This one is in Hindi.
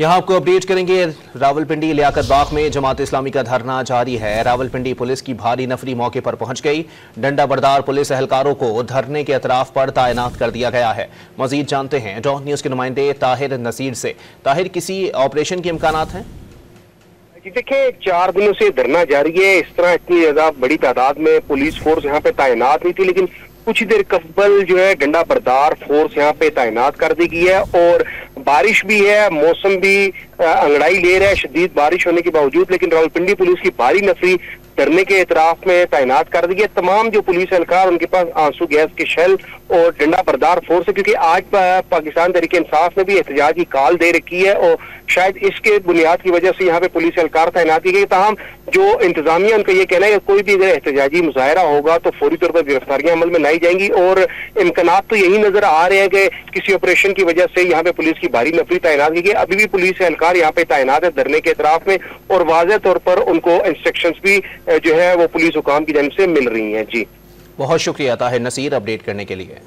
यहाँ आपको अपडेट करेंगे। रावलपिंडी लियाकत बाग में जमात इस्लामी का धरना जारी है। रावलपिंडी पुलिस की भारी नफरी मौके पर पहुंच गई। डंडा बरदार पुलिस एहलकारों को धरने के अतराफ पर तैनात कर दिया गया है। मजीद जानते हैं डॉन न्यूज के नुमाइंदे ताहिर नसीर से। ताहिर, किसी ऑपरेशन के इम्कानात हैं? जी देखिए, 4 दिनों से धरना जारी है। इस तरह इतनी ज्यादा बड़ी तादाद में पुलिस फोर्स यहाँ पे तैनात नहीं थी, लेकिन कुछ देर कबल जो है डंडा बरदार फोर्स यहाँ पे तैनात कर दी गई है। और बारिश भी है, मौसम भी अंगड़ाई ले रहा है शदीद बारिश होने के बावजूद, लेकिन रावलपिंडी पुलिस की भारी नफरी धरने के एतराफ में तैनात कर दी है। तमाम जो पुलिस एहलकार उनके पास आंसू गैस के शेल और डंडा बरदार फोर्स है, क्योंकि आज पाकिस्तान तहरीक इंसाफ ने भी एहतजाज की कॉल दे रखी है और शायद इसके बुनियाद की वजह से यहाँ पे पुलिस एहलकार तैनात की गई। ताहम जो इंतजामिया उनका ये कहना है कि कोई भी अगर एहतजाजी मुजाहरा होगा तो फौरी तौर पर गिरफ्तारियां अमल में लाई जाएंगी। और इम्कानात तो यही नजर आ रहे हैं कि किसी ऑपरेशन की वजह से यहाँ पे पुलिस की भारी नफरी तैनात की गई। अभी भी पुलिस एहलकार यहाँ पे तैनात है धरने के एतराफ में, और वाज़ेह तौर पर उनको इंस्ट्रक्शंस भी जो है वो पुलिस हुकाम की जानिब से मिल रही हैं। जी, बहुत शुक्रिया ताहिर नसीर अपडेट करने के लिए।